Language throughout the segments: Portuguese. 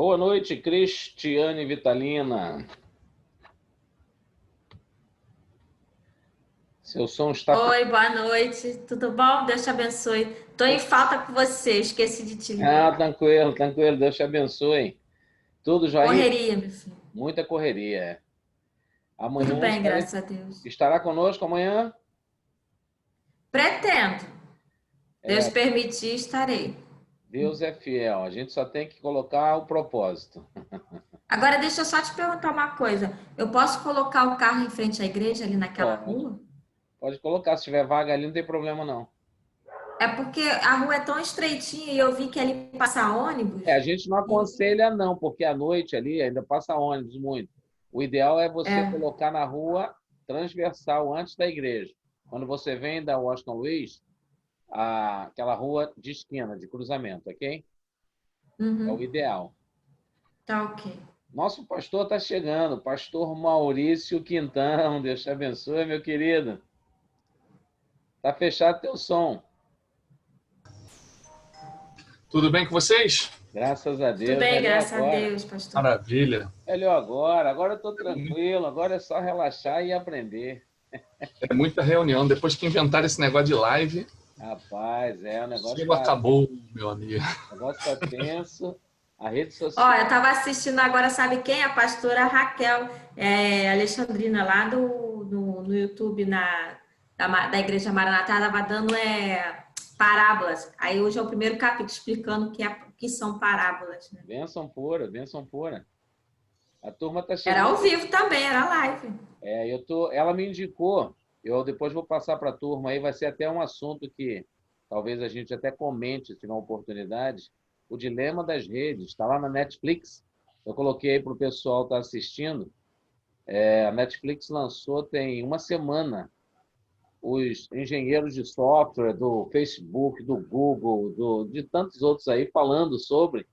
Boa noite, Cristiane Vitalina. Seu som está... Oi, boa noite. Tudo bom? Deus te abençoe. Tô em falta com você, esqueci de te ligar. Tranquilo, tranquilo. Deus te abençoe. Tudo joinha? Correria, meu filho. Muita correria, é. Tudo Amanhã bem, graças a Deus. estará conosco amanhã? Pretendo. Deus É, permitir, estarei. Deus é fiel. A gente só tem que colocar o propósito. Agora, deixa eu só te perguntar uma coisa. Eu posso colocar o carro em frente à igreja, ali naquela Pode. rua? Pode colocar. Se tiver vaga ali, não tem problema, não. É porque a rua é tão estreitinha e eu vi que ali passa ônibus. A gente não aconselha, não, porque à noite ali ainda passa ônibus muito. O ideal é você É. colocar na rua transversal antes da igreja. Quando você vem da Washington Luiz, aquela rua de esquina, de cruzamento, ok? É o Uhum. ideal. Tá ok. Nosso pastor está chegando, pastor Maurício Quintão. Deus te abençoe, meu querido. Tá fechado teu som. Tudo bem com vocês? Graças a Tudo Deus. bem, Melhor graças a agora. Deus, pastor. Maravilha. Melhor agora. Agora eu estou tranquilo. Agora é só relaxar e aprender. É muita reunião. Depois que inventaram esse negócio de live, Rapaz, o o negócio sossego acabou, meu amigo. o negócio tá tenso. A rede Ó, social. eu tava assistindo agora, sabe quem? A pastora Raquel Alexandrina, lá no YouTube, da Igreja Maranatá, ela tava dando parábolas. Aí hoje é o primeiro capítulo explicando o que são parábolas, né? Bênção pura, bênção pura. A turma tá Era ao chegando. vivo também, era live. Ela me indicou. Eu depois vou passar para a turma aí. Vai ser até um assunto que talvez a gente até comente, se tiver uma oportunidade. O dilema das redes está lá na Netflix. Eu coloquei para o pessoal estar assistindo. A Netflix lançou tem uma semana os engenheiros de software do Facebook, do Google, de tantos outros aí falando sobre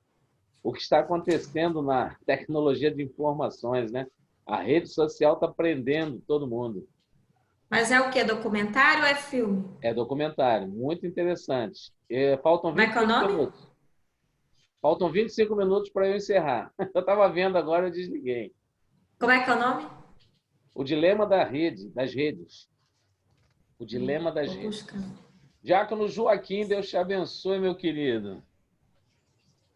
o que está acontecendo na tecnologia de informações, né? A rede social está prendendo todo mundo. Mas é o quê? Documentário ou é filme? É documentário, muito interessante. Faltam Como é que é o 25 nome? minutos. Faltam 25 minutos para eu encerrar. Eu estava vendo agora, eu desliguei. Como é que é o nome? O dilema das redes. O dilema das Tô redes. buscando. Diácono Joaquim, Deus te abençoe, meu querido.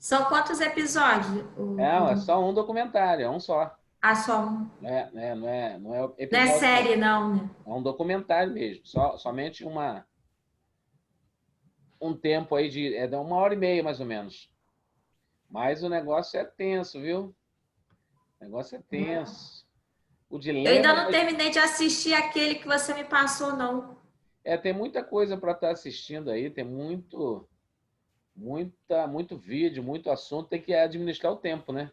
São quantos episódios? É só um documentário, é um só. Ah, só um. Não é Não é episódio, não. série, não, né? É um documentário mesmo. Somente um tempo aí de 1h30, mais ou menos. Mas o negócio é tenso, viu? O negócio é tenso. O Eu ainda dilema não terminei de assistir aquele que você me passou, não. tem muita coisa para estar assistindo aí, tem muito vídeo, muito assunto, tem que administrar o tempo, né?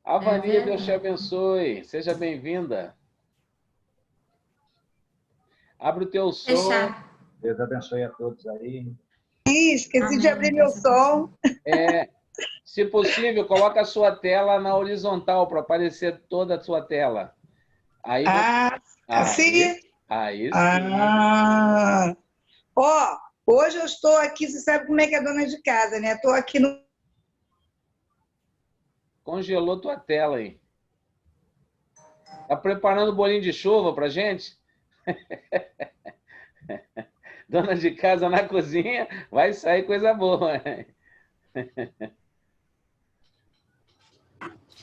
É Avani, Deus te verdade. abençoe, seja bem-vinda. Abre o teu som. Fechar. Deus abençoe a todos aí. Esqueci de Amém. abrir meu Deus abençoe. som. Se possível, coloca a sua tela na horizontal para aparecer toda a sua tela. Aí Assim? aí sim. Ó, hoje eu estou aqui, você sabe como é que é dona de casa, né? Estou aqui no... Congelou tua tela aí. Tá preparando bolinho de chuva pra gente? Dona de casa na cozinha, vai sair coisa boa.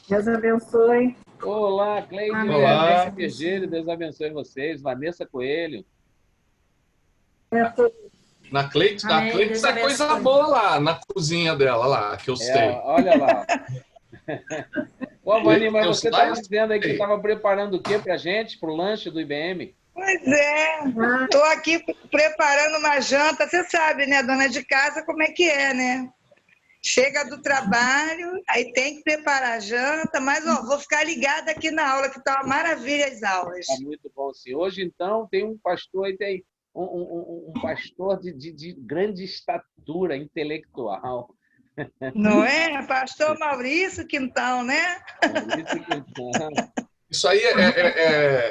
Deus abençoe. Olá, Cleide Amém. Olá. Deus Virgílio, abençoe. Deus abençoe vocês. Vanessa Coelho. Na Cleide, Amém, a Cleide Deus tá coisa abençoe. boa lá, na cozinha dela, lá, que eu sei. Olha lá. Ô, Vani, mas Eu você estava sei. dizendo aí que você estava preparando o quê pra gente, pro lanche do IBM? Pois é, estou aqui preparando uma janta. Você sabe, né, dona de casa, como é que é, né? Chega do trabalho, aí tem que preparar a janta, mas ó, vou ficar ligada aqui na aula, que tá uma maravilha as aulas. Tá muito bom, sim. Hoje, então, tem um pastor aí, tem um pastor de grande estatura intelectual. Não é? Pastor Maurício Quintão, né? Maurício Quintão. Isso aí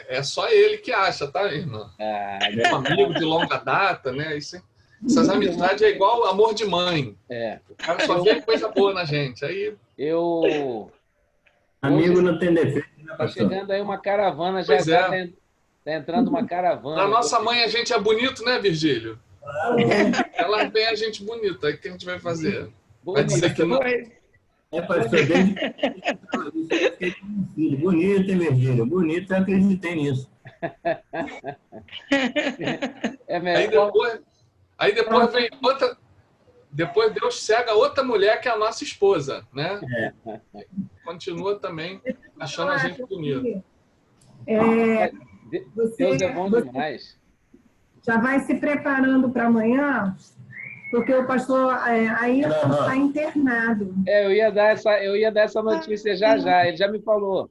é só ele que acha, tá, irmã? É um amigo de longa data, né? Isso Essas amizades é igual amor de mãe. É. O cara só vê coisa boa na gente. Aí, Amigo não tem defeito, né, Tá pastor? chegando aí uma caravana, já Pois é. tá entrando uma caravana. pra nossa mãe a gente é bonito, né, Virgílio? Ela vem a gente bonita. Aí o que a gente vai fazer? Vai dizer que não. É, pastor, desde filho. Bonito, hein, Virgílio? Bonito, eu acreditei nisso. É Aí melhor. depois vem outra. Depois Deus cega outra mulher que é a nossa esposa, né? Continua também achando a gente bonito. Deus é bom demais. Já vai se preparando para amanhã, porque o pastor Ayrton está internado. Eu ia dar essa notícia já. Ele já me falou.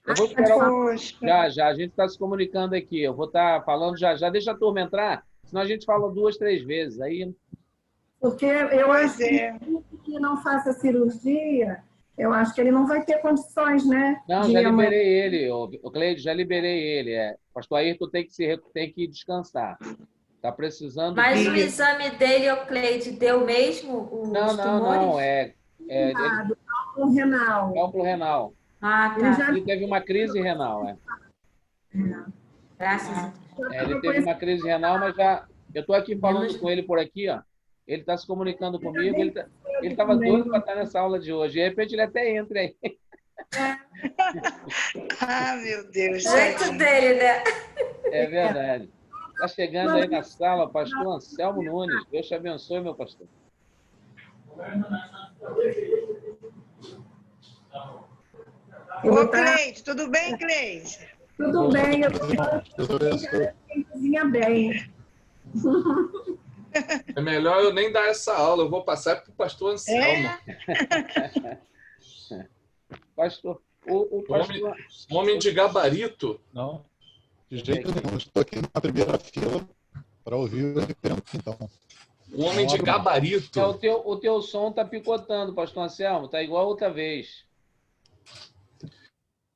Eu vou esperar. Poxa. Já. A gente está se comunicando aqui. Eu vou estar falando já. Deixa a turma entrar, senão a gente fala 2, 3 vezes. Aí. Porque eu Pois acho que não faça cirurgia, eu acho que ele não vai ter condições, né? Não, já liberei ele. O Cleide, já liberei ele. Pastor Ayrton tem que descansar. Está precisando. Mas o exame dele, o Cleide, deu mesmo os tumores? Não. Cálculo renal. Cálculo renal. Ah, Ele tá. já Ele teve uma crise renal. Graças a Deus. Ele teve uma crise renal, mas já. Eu estou aqui falando com ele por aqui, ó. Ele está se comunicando comigo. Ele estava doido para estar nessa aula de hoje. De repente ele até entra aí. Ah, meu Deus. O jeito dele, né? É verdade. Está chegando aí na sala, pastor Anselmo Nunes. Deus te abençoe, meu pastor. Ô, Cleide, tudo bem, Cleide? Tudo bem, eu cozinha bem. É melhor eu nem dar essa aula. Eu vou passar para o pastor Anselmo. Pastor, o pastor... Homem de gabarito. Não, de jeito nenhum. Estou aqui na primeira fila para ouvir o evento, então. Um homem de gabarito. O teu som está picotando, pastor Anselmo. Está igual outra vez.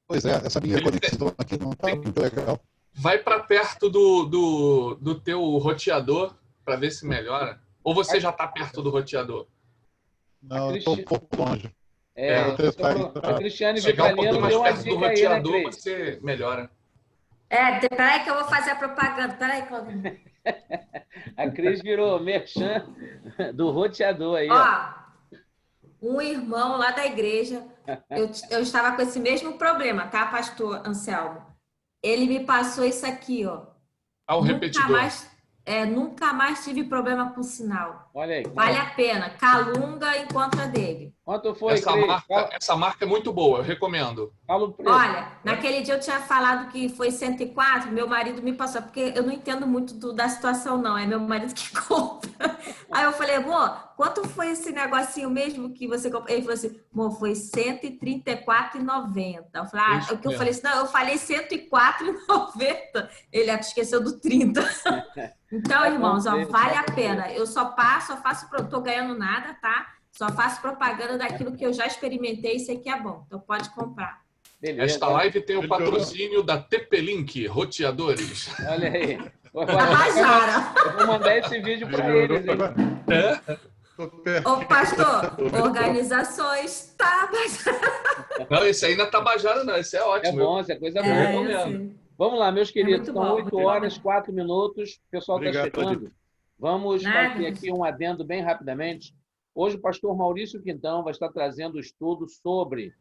Pois é, essa minha conexão aqui não está muito legal. Vai para perto do teu roteador para ver se melhora. Ou você já está perto do roteador? Não, eu estou um pouco longe. A Cristiane Chegar um pouquinho Vitalino mais deu uma perto do dica aí, né, roteador, Cleide? você melhora. Peraí que eu vou fazer a propaganda. Peraí, Claudinho. A Cris virou merchan do roteador aí, ó. Ó, um irmão lá da igreja, eu estava com esse mesmo problema, tá, pastor Anselmo? Ele me passou isso aqui, ó. Ah, o repetidor. Nunca mais tive problema com sinal. Olha aí. Vale a pena. Calunga em contra dele. Quanto foi, Essa marca é muito boa, eu recomendo. Fala o preço. Olha, naquele dia eu tinha falado que foi 104, meu marido me passou, porque eu não entendo muito da situação, não. É meu marido que compra. Aí eu falei, amor, quanto foi esse negocinho mesmo que você comprou? Ele falou assim, amor, foi R$134,90. Eu falei, o que eu falei assim, não, eu falei R$104,90. Ele esqueceu do 30. Então, irmãos, ó, vale a pena. Eu só faço, não tô ganhando nada, tá? Só faço propaganda daquilo que eu já experimentei e sei que é bom. Então pode comprar. Beleza. Esta live tem o patrocínio da TP-Link, roteadores. Olha aí. Arrasaram. Eu vou mandar esse vídeo para eles. Hein? Ô, pastor, organizações Tabajara. Não, esse aí não é Tabajara, não. Esse é ótimo. É bom, essa é coisa boa. Vamos lá, meus queridos. São 8 horas, 4 minutos. O pessoal está chegando. Vamos fazer aqui um adendo bem rapidamente. Hoje o pastor Maurício Quintão vai estar trazendo um estudo sobre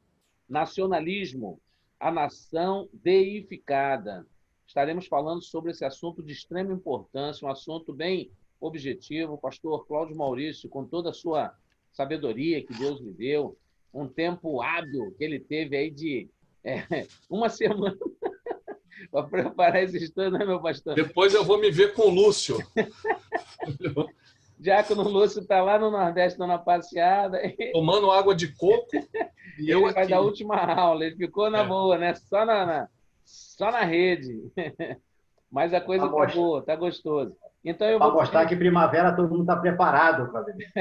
nacionalismo, a nação deificada. Estaremos falando sobre esse assunto de extrema importância, um assunto bem objetivo. O pastor Cláudio Maurício, com toda a sua sabedoria que Deus lhe deu, um tempo hábil que ele teve aí de uma semana para preparar esse estudo, né, meu pastor? Depois eu vou me ver com o Lúcio. Diácono Lúcio está lá no Nordeste dando uma passeada. Tomando água de coco. E ele vai dar a última aula. Ele ficou na boa, né? Só na rede. Mas a coisa tá boa, tá gostoso. Então eu vou mostrar que primavera todo mundo está preparado para beber.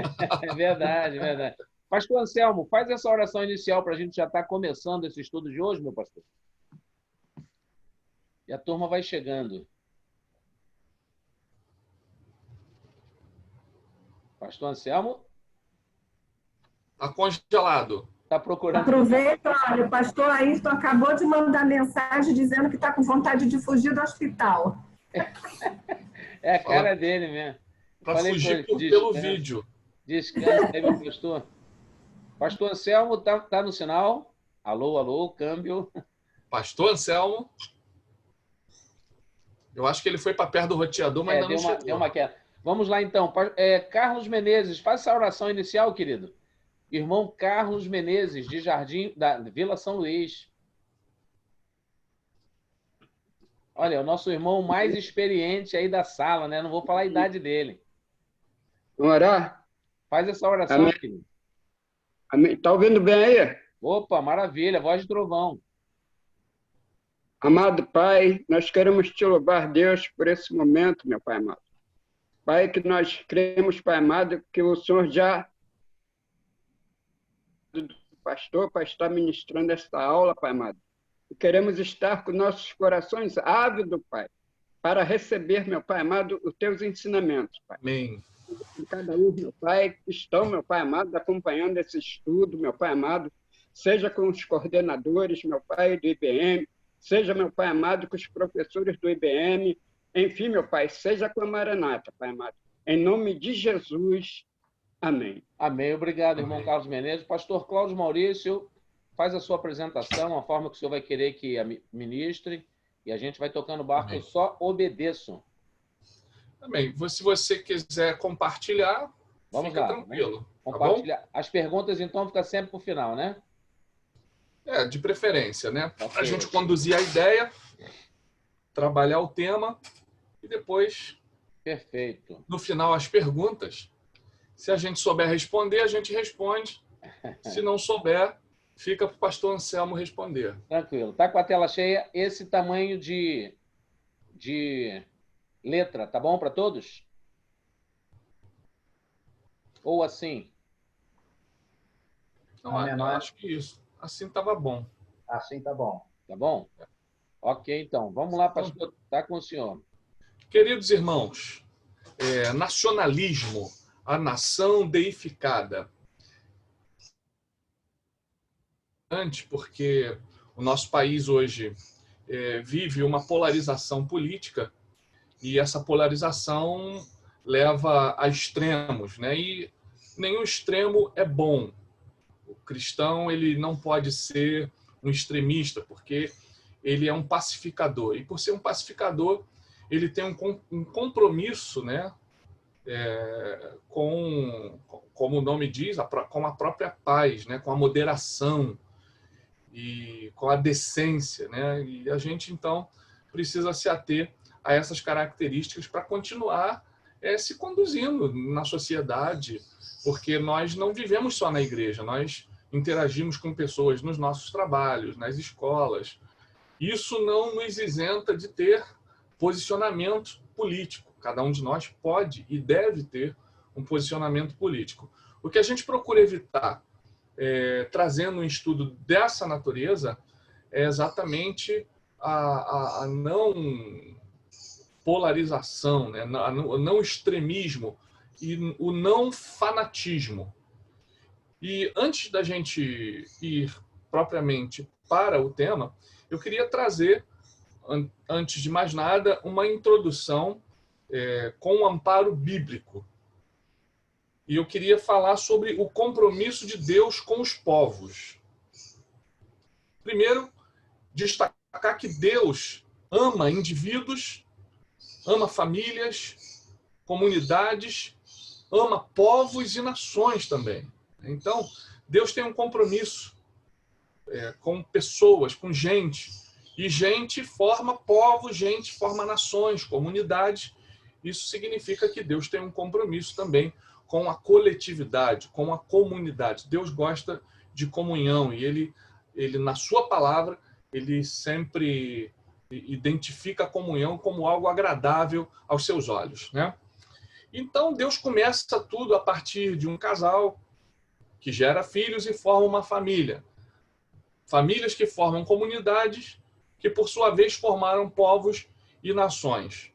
É verdade, é verdade. Pastor Anselmo, faz essa oração inicial para a gente já estar começando esse estudo de hoje, meu pastor. E a turma vai chegando. Pastor Anselmo? Está congelado. Está procurando. Aproveita, olha, o pastor Ayrton acabou de mandar mensagem dizendo que está com vontade de fugir do hospital. É a cara dele mesmo. Para fugir pelo vídeo. Descansa aí, meu pastor. Pastor Anselmo, tá no sinal? Alô, alô, câmbio. Pastor Anselmo. Eu acho que ele foi para perto do roteador, mas ainda não chegou. Deu uma queda. Vamos lá, então. Carlos Menezes, faz essa oração inicial, querido. Irmão Carlos Menezes, de Jardim, da Vila São Luís. Olha, o nosso irmão mais experiente aí da sala, né? Não vou falar a idade dele. Vamos orar? Faz essa oração, amém. Querido. Amém. Tá ouvindo bem aí? Opa, maravilha, voz de trovão. Amado Pai, nós queremos te louvar, Deus, por esse momento, meu Pai amado. Pai, que nós cremos, Pai amado, que o Senhor já pastor para estar ministrando esta aula, Pai amado. E queremos estar com nossos corações ávidos, Pai, para receber, meu Pai amado, os teus ensinamentos, Pai. Amém. E cada um, meu Pai, que estão, meu Pai amado, acompanhando esse estudo, meu Pai amado, seja com os coordenadores, meu Pai, do IBM, seja, meu Pai amado, com os professores do IBM, enfim, meu Pai, seja com a Maranata, Pai amado. Em nome de Jesus, amém. Amém. Obrigado, irmão Carlos Menezes. Pastor Cláudio Maurício, faz a sua apresentação, a forma que o senhor vai querer que ministre, e a gente vai tocando o barco. Amém. Eu só obedeço. Amém. Se você quiser compartilhar, vamos fica lá, tranquilo. Né? Compartilhar. Tá bom? As perguntas, então, ficam sempre para o final, né? De preferência, né? Okay. A gente conduzir a ideia, trabalhar o tema e depois, perfeito. No final, as perguntas. Se a gente souber responder, a gente responde. Se não souber, fica para o pastor Anselmo responder. Tranquilo. Tá com a tela cheia. Esse tamanho de letra, tá bom para todos? Ou assim? Não, eu acho que isso. Assim estava bom. Assim tá bom. Tá bom? Ok, então. Vamos lá, pastor. Tá com o senhor. Queridos irmãos, nacionalismo, a nação deificada. Porque o nosso país hoje vive uma polarização política e essa polarização leva a extremos, né? E nenhum extremo é bom. O cristão ele não pode ser um extremista, porque ele é um pacificador. E por ser um pacificador, ele tem um compromisso, né? Como o nome diz, com a própria paz, né? Com a moderação e com a decência, né? E a gente, então, precisa se ater a essas características para continuar se conduzindo na sociedade, porque nós não vivemos só na igreja, nós interagimos com pessoas nos nossos trabalhos, nas escolas. Isso não nos isenta de ter posicionamento político. Cada um de nós pode e deve ter um posicionamento político. O que a gente procura evitar, trazendo um estudo dessa natureza, é exatamente a não polarização, né? O não extremismo e o não fanatismo. E antes da gente ir propriamente para o tema, eu queria trazer, antes de mais nada, uma introdução com o amparo bíblico. E eu queria falar sobre o compromisso de Deus com os povos. Primeiro, destacar que Deus ama indivíduos, ama famílias, comunidades, ama povos e nações também. Então, Deus tem um compromisso com pessoas, com gente. E gente forma povos, gente forma nações, comunidades. Isso significa que Deus tem um compromisso também com a coletividade, com a comunidade. Deus gosta de comunhão e ele na sua palavra, ele sempre identifica a comunhão como algo agradável aos seus olhos, né? Então, Deus começa tudo a partir de um casal que gera filhos e forma uma família. Famílias que formam comunidades que, por sua vez, formaram povos e nações.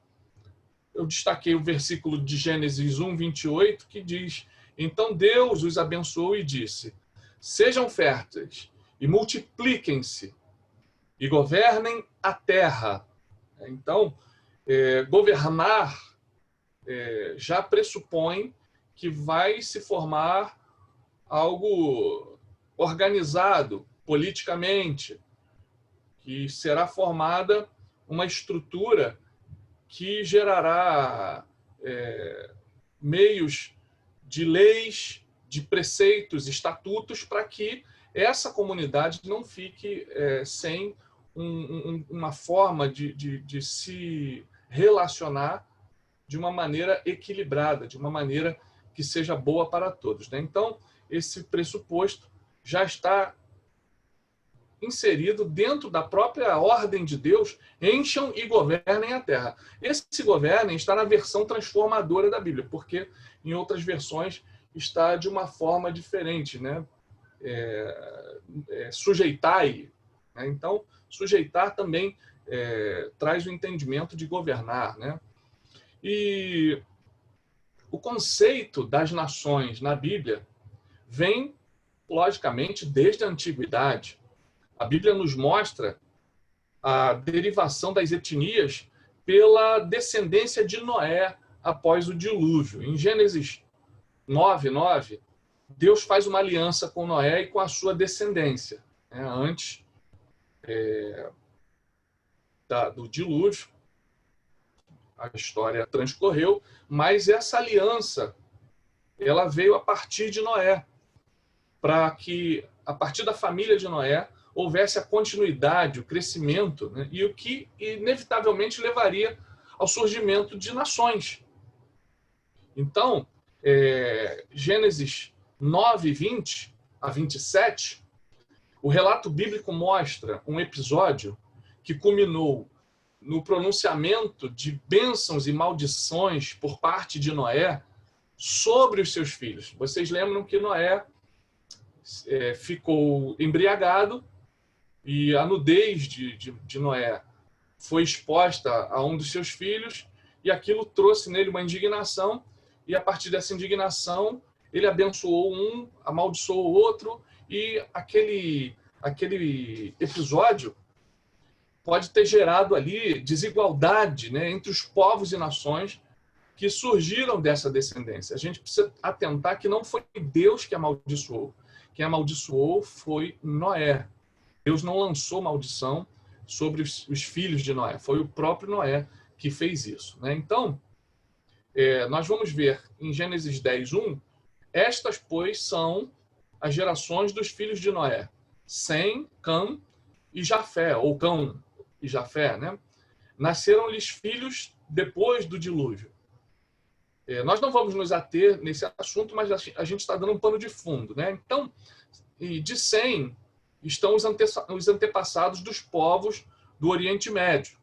eu destaquei o versículo de Gênesis 1, 28, que diz: então Deus os abençoou e disse: sejam férteis e multipliquem-se e governem a terra. Então, governar já pressupõe que vai se formar algo organizado politicamente, que será formada uma estrutura que gerará meios de leis, de preceitos, estatutos, para que essa comunidade não fique sem uma forma de se relacionar de uma maneira equilibrada, de uma maneira que seja boa para todos, né? Então, esse pressuposto já está inserido dentro da própria ordem de Deus: encham e governem a terra. Esse governem está na versão transformadora da Bíblia, porque em outras versões está de uma forma diferente, né? Sujeitai, né? Então, sujeitar também traz o entendimento de governar, né? E o conceito das nações na Bíblia vem, logicamente, desde a antiguidade. A Bíblia nos mostra a derivação das etnias pela descendência de Noé após o dilúvio. Em Gênesis 9:9, Deus faz uma aliança com Noé e com a sua descendência, né? Antes do dilúvio, a história transcorreu, mas essa aliança ela veio a partir de Noé, para que, a partir da família de Noé, houvesse a continuidade, o crescimento, né? E o que inevitavelmente levaria ao surgimento de nações. Então, Gênesis 9, 20 a 27, o relato bíblico mostra um episódio que culminou no pronunciamento de bênçãos e maldições por parte de Noé sobre os seus filhos. Vocês lembram que Noé ficou embriagado e a nudez de Noé foi exposta a um dos seus filhos, e aquilo trouxe nele uma indignação, e a partir dessa indignação ele abençoou um, amaldiçoou o outro, e aquele episódio pode ter gerado ali desigualdade, né, entre os povos e nações que surgiram dessa descendência. A gente precisa atentar que não foi Deus que amaldiçoou. Quem amaldiçoou foi Noé. Deus não lançou maldição sobre os filhos de Noé. Foi o próprio Noé que fez isso, né? Então, nós vamos ver em Gênesis 10:1, estas, pois, são as gerações dos filhos de Noé: Sem, Cã e Jafé, ou Cão e Jafé, né? Nasceram-lhes filhos depois do dilúvio. Nós não vamos nos ater nesse assunto, mas a gente está dando um pano de fundo, né? Então, de Sem estão os antepassados dos povos do Oriente Médio.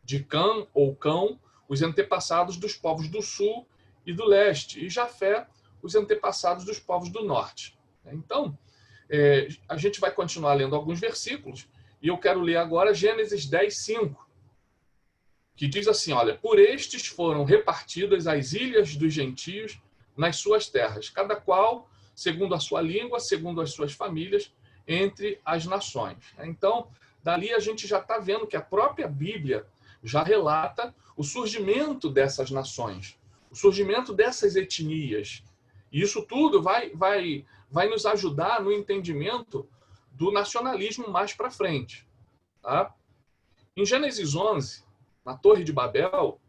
De Cã, ou Cão, os antepassados dos povos do Sul e do Leste. E Jafé, os antepassados dos povos do Norte. Então, a gente vai continuar lendo alguns versículos, e eu quero ler agora Gênesis 10:5, que diz assim: olha, por estes foram repartidas as ilhas dos gentios nas suas terras, cada qual segundo a sua língua, segundo as suas famílias, entre as nações. Então, dali a gente já está vendo que a própria Bíblia já relata o surgimento dessas nações, o surgimento dessas etnias. E isso tudo vai nos ajudar no entendimento do nacionalismo mais para frente. Tá? Em Gênesis 11, na Torre de Babel,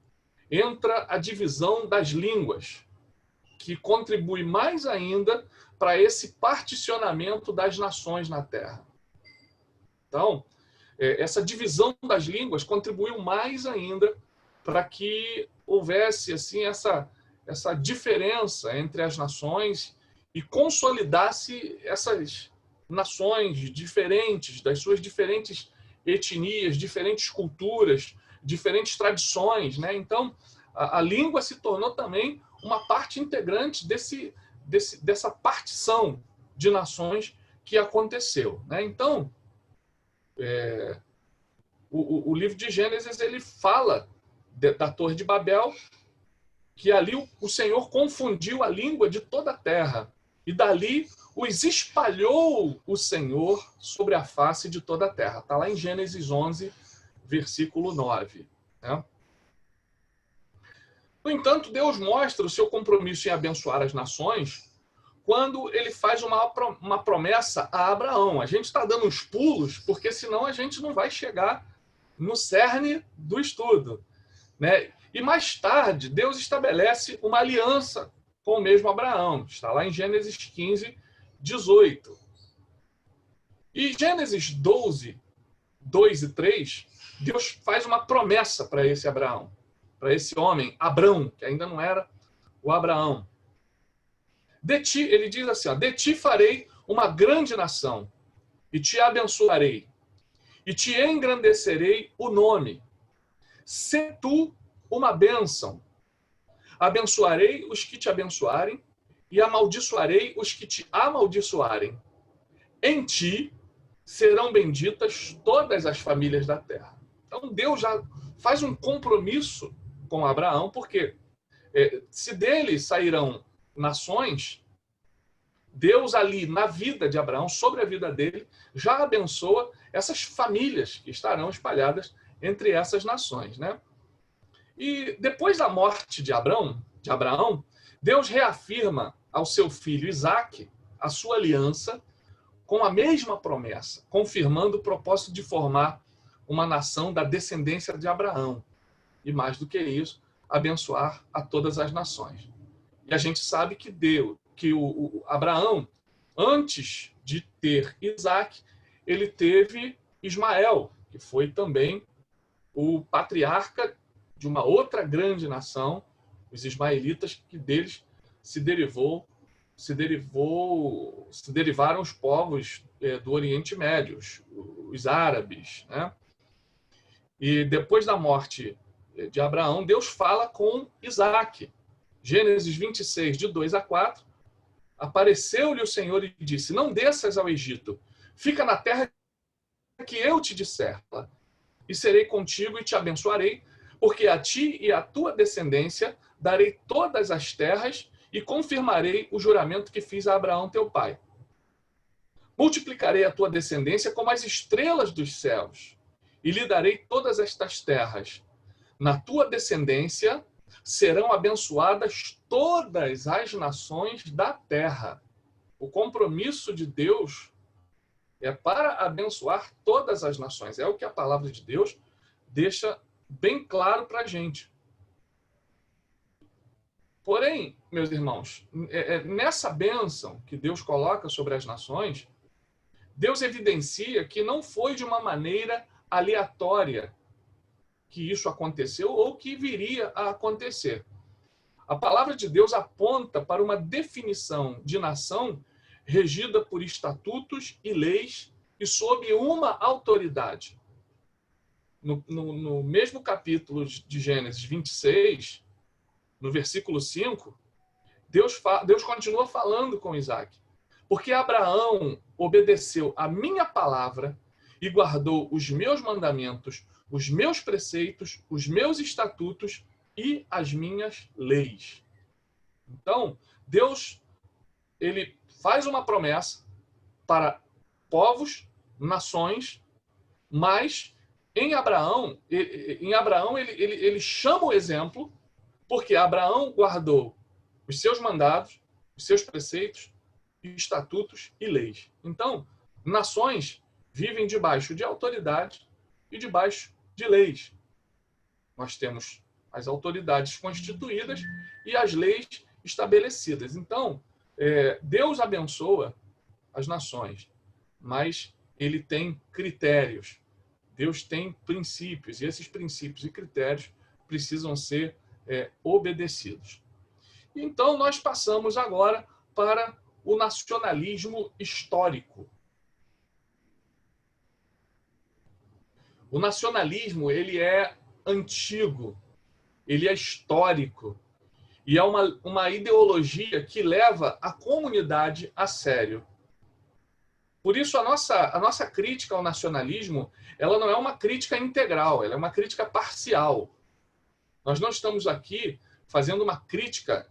entra a divisão das línguas, que contribui mais ainda para esse particionamento das nações na Terra. Então, essa divisão das línguas contribuiu mais ainda para que houvesse assim essa diferença entre as nações e consolidasse essas nações diferentes, das suas diferentes etnias, diferentes culturas, diferentes tradições, né? Então, a língua se tornou também uma parte integrante dessa partição de nações que aconteceu, né? Então, o livro de Gênesis ele fala da Torre de Babel que ali o Senhor confundiu a língua de toda a terra, e dali os espalhou o Senhor sobre a face de toda a terra. Está lá em Gênesis 11, versículo 9. Né? No entanto, Deus mostra o seu compromisso em abençoar as nações quando ele faz uma promessa a Abraão. A gente está dando uns pulos, porque senão a gente não vai chegar no cerne do estudo. Né? E mais tarde, Deus estabelece uma aliança com o mesmo Abraão. Está lá em Gênesis 15, 18. E Gênesis 12, 2 e 3, Deus faz uma promessa para esse Abraão, para esse homem, Abrão, que ainda não era o Abraão. De ti, ele diz assim, ó, de ti farei uma grande nação, e te abençoarei, e te engrandecerei o nome. Se tu uma bênção, abençoarei os que te abençoarem, e amaldiçoarei os que te amaldiçoarem. Em ti serão benditas todas as famílias da terra. Então Deus já faz um compromisso com Abraão, porque se dele sairão nações, Deus ali na vida de Abraão, sobre a vida dele, já abençoa essas famílias que estarão espalhadas entre essas nações, né? E depois da morte de Abraão, Deus reafirma ao seu filho Isaque a sua aliança com a mesma promessa, confirmando o propósito de formar uma nação da descendência de Abraão. E mais do que isso, abençoar a todas as nações. E a gente sabe que o Abraão, antes de ter Isaque, ele teve Ismael, que foi também o patriarca de uma outra grande nação, os ismaelitas, que deles se derivaram os povos do Oriente Médio, os árabes, né? E depois da morte de Abraão, Deus fala com Isaque. Gênesis 26, de 2 a 4, apareceu-lhe o Senhor e disse, não desças ao Egito, fica na terra que eu te disser, e serei contigo e te abençoarei, porque a ti e à tua descendência darei todas as terras e confirmarei o juramento que fiz a Abraão teu pai. Multiplicarei a tua descendência como as estrelas dos céus, e lhe darei todas estas terras. Na tua descendência serão abençoadas todas as nações da terra. O compromisso de Deus é para abençoar todas as nações. É o que a palavra de Deus deixa bem claro para a gente. Porém, meus irmãos, nessa bênção que Deus coloca sobre as nações, Deus evidencia que não foi de uma maneira aleatória que isso aconteceu ou que viria a acontecer. A palavra de Deus aponta para uma definição de nação regida por estatutos e leis e sob uma autoridade. No mesmo capítulo de Gênesis 26, no versículo 5, Deus continua falando com Isaque. Porque Abraão obedeceu a minha palavra e guardou os meus mandamentos, os meus preceitos, os meus estatutos e as minhas leis. Então, Deus, ele faz uma promessa para povos, nações, mas em Abraão ele chama o exemplo, porque Abraão guardou os seus mandados, os seus preceitos, estatutos e leis. Então, nações vivem debaixo de autoridade e debaixo de leis. Nós temos as autoridades constituídas e as leis estabelecidas. Então, Deus abençoa as nações, mas ele tem critérios. Deus tem princípios, e esses princípios e critérios precisam ser obedecidos. Então, nós passamos agora para o nacionalismo histórico. O nacionalismo, ele é antigo, ele é histórico, e é uma ideologia que leva a comunidade a sério. Por isso, a nossa crítica ao nacionalismo, ela não é uma crítica integral, ela é uma crítica parcial. Nós não estamos aqui fazendo uma crítica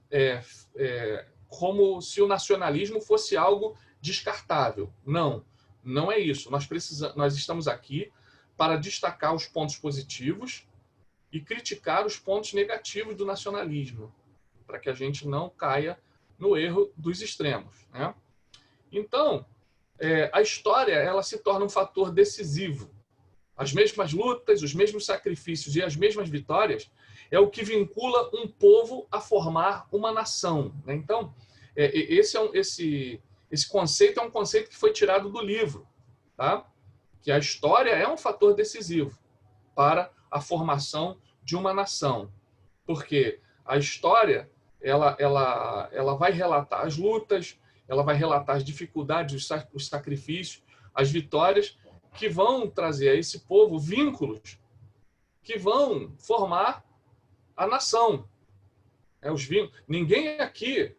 como se o nacionalismo fosse algo descartável. Não, não é isso. Nós estamos aqui para destacar os pontos positivos e criticar os pontos negativos do nacionalismo, para que a gente não caia no erro dos extremos, né? Então, a história ela se torna um fator decisivo. As mesmas lutas, os mesmos sacrifícios e as mesmas vitórias é o que vincula um povo a formar uma nação, né? Então, esse conceito é um conceito que foi tirado do livro, tá? Que a história é um fator decisivo para a formação de uma nação, porque a história ela vai relatar as lutas, ela vai relatar as dificuldades, os sacrifícios, as vitórias, que vão trazer a esse povo vínculos que vão formar a nação. Os vínculos. Ninguém aqui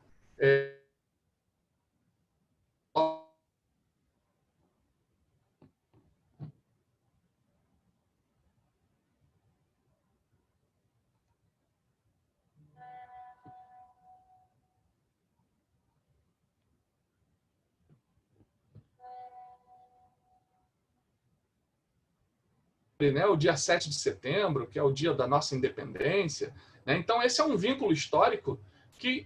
né, o dia 7 de setembro, que é o dia da nossa independência, né? Então, esse é um vínculo histórico que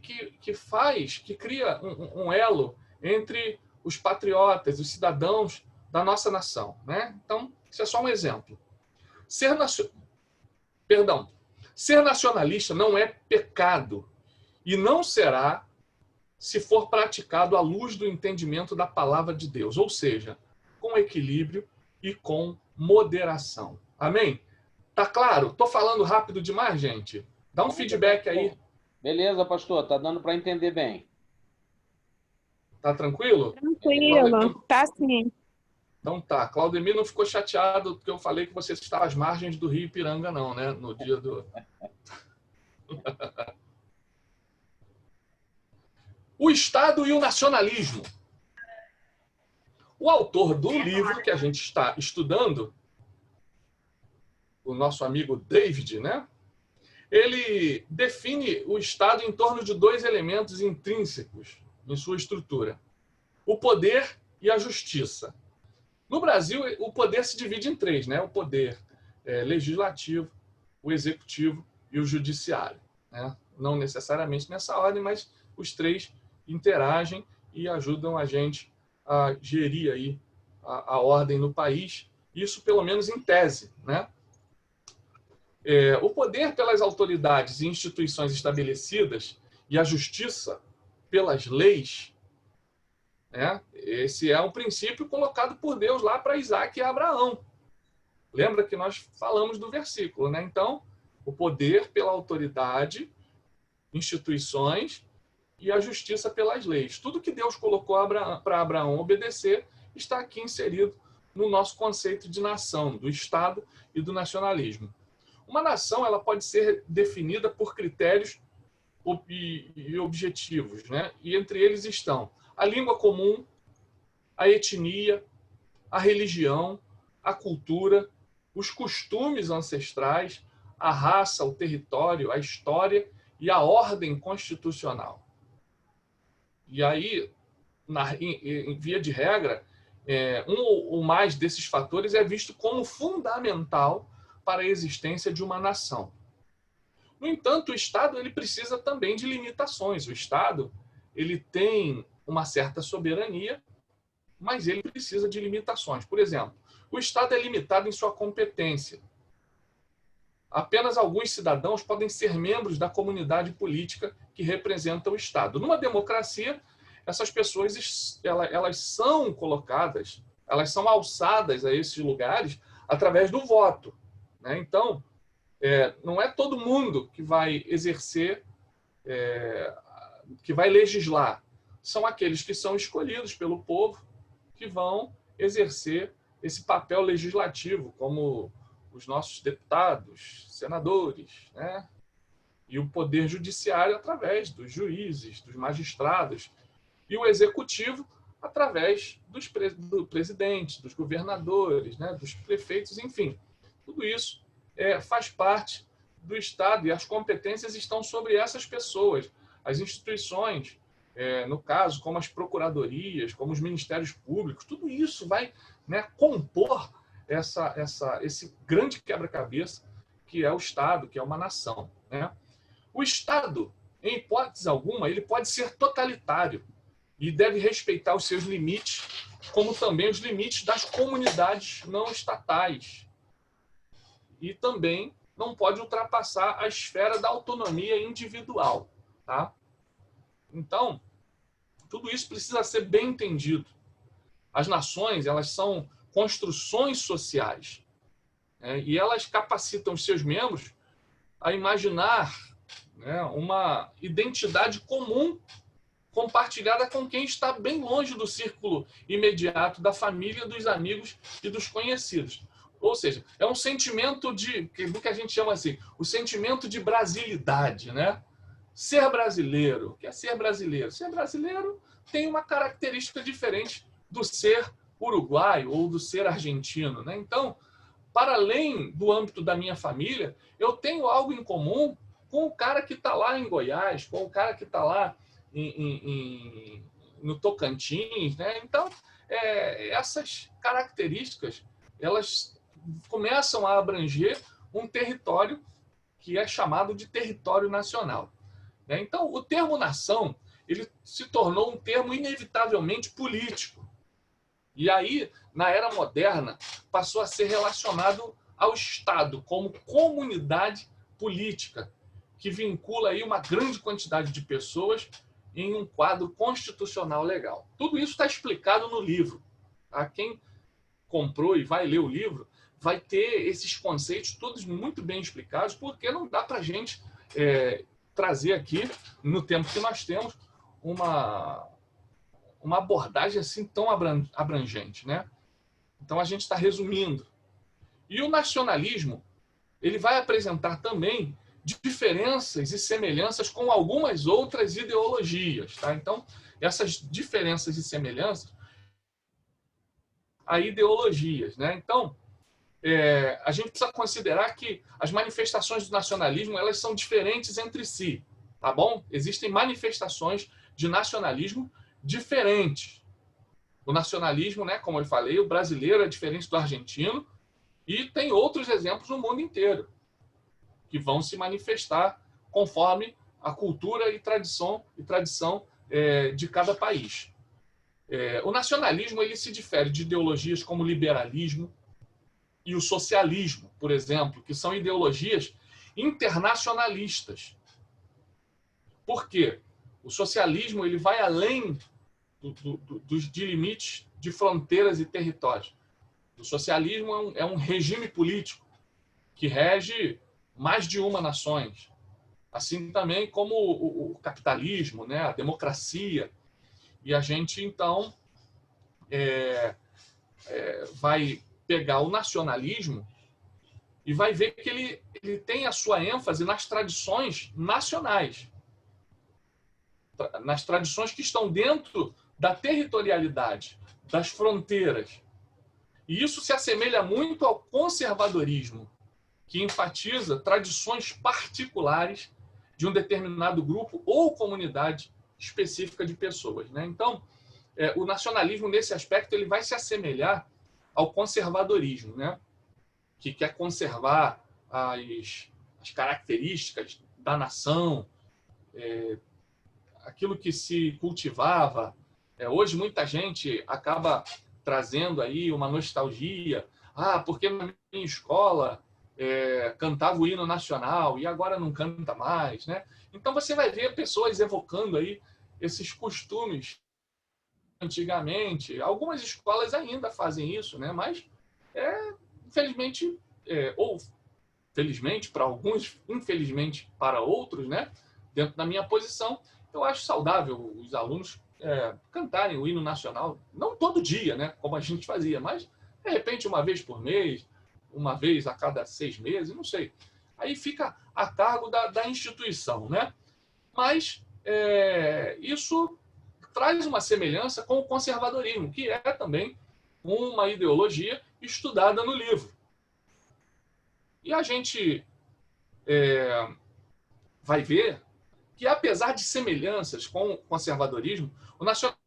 cria um elo entre os patriotas, os cidadãos da nossa nação, né? Então, isso é só um exemplo. Ser nacionalista não é pecado e não será se for praticado à luz do entendimento da palavra de Deus, ou seja, com equilíbrio e com moderação. Amém? Tá claro? Tô falando rápido demais, gente? Dá um feedback aí. Beleza, pastor. Tá dando para entender bem. Tá tranquilo? Tranquilo. Tá sim. Então tá. Claudemir não ficou chateado porque eu falei que você está às margens do Rio Ipiranga, não, né? No dia do... O Estado e o nacionalismo. O autor do livro que a gente está estudando, o nosso amigo David, né? Ele define o Estado em torno de dois elementos intrínsecos em sua estrutura: o poder e a justiça. No Brasil, o poder se divide em três, né? O poder legislativo, o executivo e o judiciário, né? Não necessariamente nessa ordem, mas os três interagem e ajudam a gente a gerir aí a ordem no país, isso pelo menos em tese, né? O poder pelas autoridades e instituições estabelecidas e a justiça pelas leis, né? Esse é um princípio colocado por Deus lá para Isaac e Abraão. Lembra que nós falamos do versículo, né? Então, o poder pela autoridade, instituições e a justiça pelas leis. Tudo que Deus colocou para Abraão obedecer está aqui inserido no nosso conceito de nação, do Estado e do nacionalismo. Uma nação ela pode ser definida por critérios e objetivos, né? E entre eles estão a língua comum, a etnia, a religião, a cultura, os costumes ancestrais, a raça, o território, a história e a ordem constitucional. E aí, em via de regra, um ou mais desses fatores é visto como fundamental para a existência de uma nação. No entanto, o Estado ele precisa também de limitações. O Estado ele tem uma certa soberania, mas ele precisa de limitações. Por exemplo, o Estado é limitado em sua competência. Apenas alguns cidadãos podem ser membros da comunidade política que representa o Estado. Numa democracia, essas pessoas elas são colocadas, elas são alçadas a esses lugares através do voto, né? Então, não é todo mundo que vai exercer, que vai legislar. São aqueles que são escolhidos pelo povo que vão exercer esse papel legislativo, como os nossos deputados, senadores, né? E o poder judiciário através dos juízes, dos magistrados, e o executivo através do presidente, dos governadores, né? Dos prefeitos, enfim. Tudo isso faz parte do Estado e as competências estão sobre essas pessoas. As instituições, no caso, como as procuradorias, como os ministérios públicos, tudo isso vai, né, compor esse grande quebra-cabeça que é o Estado, que é uma nação, né? O Estado, em hipótese alguma, ele pode ser totalitário e deve respeitar os seus limites, como também os limites das comunidades não estatais. E também não pode ultrapassar a esfera da autonomia individual, tá? Então, tudo isso precisa ser bem entendido. As nações, elas são construções sociais, né? E elas capacitam os seus membros a imaginar, né, uma identidade comum compartilhada com quem está bem longe do círculo imediato da família, dos amigos e dos conhecidos. Ou seja, é um sentimento do que a gente chama assim, o sentimento de brasilidade, né? Ser brasileiro. O que é ser brasileiro? Ser brasileiro tem uma característica diferente do ser uruguaio ou do ser argentino, né? Então, para além do âmbito da minha família, eu tenho algo em comum com o cara que está lá em Goiás, com o cara que está lá no Tocantins, né? Então, essas características, elas começam a abranger um território que é chamado de território nacional, né? Então, o termo nação, ele se tornou um termo inevitavelmente político. E aí, na era moderna, passou a ser relacionado ao Estado como comunidade política, que vincula aí uma grande quantidade de pessoas em um quadro constitucional legal. Tudo isso está explicado no livro. Tá? Quem comprou e vai ler o livro vai ter esses conceitos todos muito bem explicados, porque não dá para a gente trazer aqui, no tempo que nós temos, uma abordagem assim tão abrangente, né? Então, a gente está resumindo. E o nacionalismo, ele vai apresentar também diferenças e semelhanças com algumas outras ideologias, tá? Então, essas diferenças e semelhanças a ideologias, né? Então, a gente precisa considerar que as manifestações do nacionalismo, elas são diferentes entre si, tá bom? Existem manifestações de nacionalismo diferentes. O nacionalismo, né, como eu falei, o brasileiro é diferente do argentino, e tem outros exemplos no mundo inteiro que vão se manifestar conforme a cultura e tradição de cada país. O nacionalismo, ele se difere de ideologias como o liberalismo e o socialismo, por exemplo, que são ideologias internacionalistas. Por quê? O socialismo, ele vai além de limites de fronteiras e territórios. O socialismo é um regime político que rege mais de uma nações. Assim também como o capitalismo, né? A democracia. E a gente, então, vai pegar o nacionalismo e vai ver que ele tem a sua ênfase nas tradições nacionais, nas tradições que estão dentro da territorialidade, das fronteiras. E isso se assemelha muito ao conservadorismo, que enfatiza tradições particulares de um determinado grupo ou comunidade específica de pessoas, né? Então, o nacionalismo, nesse aspecto, ele vai se assemelhar ao conservadorismo, né? Que quer conservar as características da nação, aquilo que se cultivava. Hoje, muita gente acaba trazendo aí uma nostalgia. Porque na minha escola cantava o hino nacional e agora não canta mais, né? Então, você vai ver pessoas evocando aí esses costumes antigamente. Algumas escolas ainda fazem isso, né? Mas, infelizmente, ou felizmente para alguns, infelizmente para outros, né? Dentro da minha posição, eu acho saudável os alunos cantarem o hino nacional, não todo dia, né? Como a gente fazia, mas, de repente, uma vez por mês, uma vez a cada 6 meses, não sei. Aí fica a cargo da instituição, né? Mas isso traz uma semelhança com o conservadorismo, que é também uma ideologia estudada no livro. E a gente vai ver que, apesar de semelhanças com o conservadorismo, o nacionalismo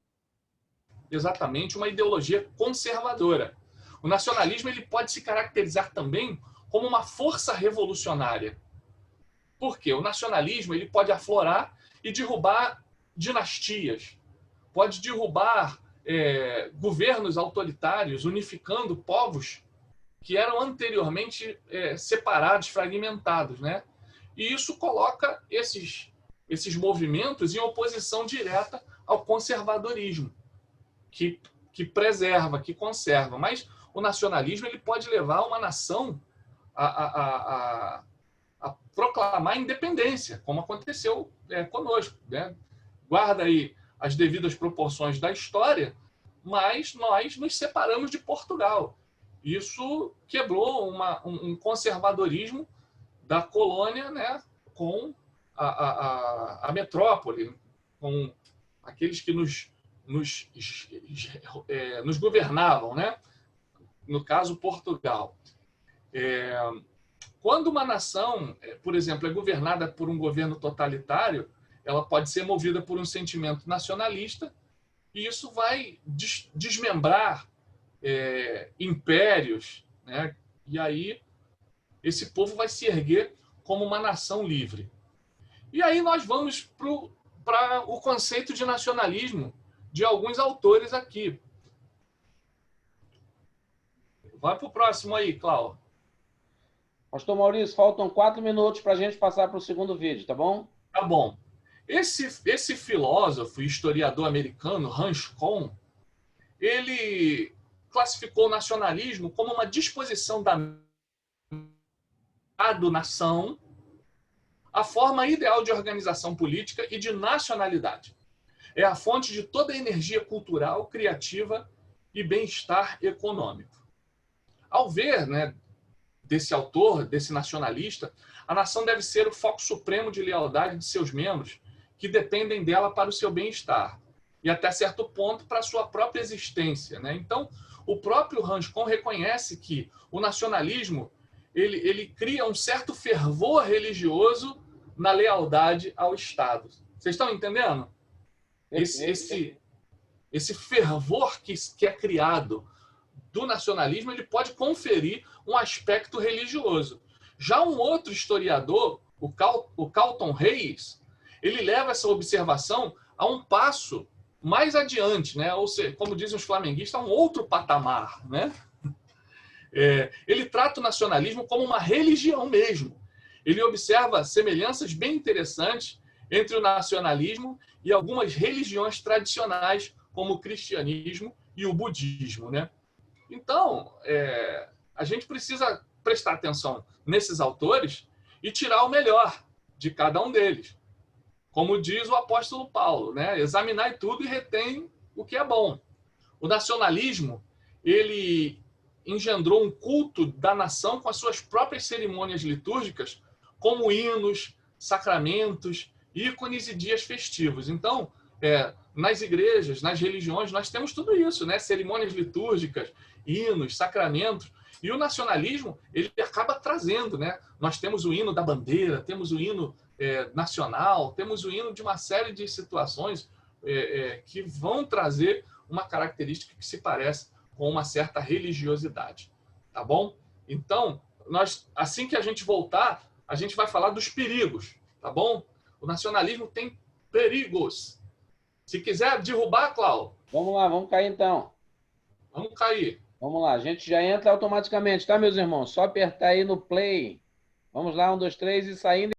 é exatamente uma ideologia conservadora. O nacionalismo ele pode se caracterizar também como uma força revolucionária. Por quê? O nacionalismo ele pode aflorar e derrubar dinastias, pode derrubar governos autoritários, unificando povos que eram anteriormente separados, fragmentados, né? E isso coloca esses movimentos em oposição direta ao conservadorismo, que preserva, que conserva. Mas o nacionalismo ele pode levar uma nação a proclamar independência, como aconteceu conosco, né? Guarda aí as devidas proporções da história, mas nós nos separamos de Portugal. Isso quebrou um conservadorismo da colônia, né, com a metrópole, com aqueles que nos governavam, né? No caso, Portugal. Quando uma nação, por exemplo, é governada por um governo totalitário, ela pode ser movida por um sentimento nacionalista e isso vai desmembrar impérios, né? E aí esse povo vai se erguer como uma nação livre. E aí nós vamos para o conceito de nacionalismo de alguns autores aqui. Vai para o próximo aí, Cláudio. Pastor Maurício, faltam 4 minutos para a gente passar para o segundo vídeo, tá bom? Tá bom. Esse filósofo e historiador americano, Hans Kohn, ele classificou o nacionalismo como uma disposição da nação, a forma ideal de organização política e de nacionalidade. É a fonte de toda a energia cultural, criativa e bem-estar econômico. Ao ver, né, desse autor, desse nacionalista, a nação deve ser o foco supremo de lealdade de seus membros, que dependem dela para o seu bem-estar e, até certo ponto, para a sua própria existência, né? Então, o próprio Hans Kohn reconhece que o nacionalismo ele cria um certo fervor religioso na lealdade ao Estado. Vocês estão entendendo? Esse fervor que é criado do nacionalismo, ele pode conferir um aspecto religioso. Já um outro historiador, o Carlton Hayes, ele leva essa observação a um passo mais adiante, né? Ou seja, como dizem os flamenguistas, a um outro patamar, né? Ele trata o nacionalismo como uma religião mesmo. Ele observa semelhanças bem interessantes entre o nacionalismo e algumas religiões tradicionais, como o cristianismo e o budismo, né? Então, a gente precisa prestar atenção nesses autores e tirar o melhor de cada um deles. Como diz o apóstolo Paulo, né? Examinai tudo e retém o que é bom. O nacionalismo, ele engendrou um culto da nação com as suas próprias cerimônias litúrgicas, como hinos, sacramentos, ícones e dias festivos. Então, nas igrejas, nas religiões, nós temos tudo isso, né? Cerimônias litúrgicas, hinos, sacramentos. E o nacionalismo, ele acaba trazendo, né? Nós temos o hino da bandeira, temos o hino nacional, temos o hino de uma série de situações que vão trazer uma característica que se parece com uma certa religiosidade, tá bom? Então, assim que a gente voltar, a gente vai falar dos perigos, tá bom? O nacionalismo tem perigos. Se quiser derrubar, Cláudio. Vamos lá, vamos cair então. Vamos cair. Vamos lá, a gente já entra automaticamente, tá, meus irmãos? Só apertar aí no play. Vamos lá, 1, 2, 3 e saindo.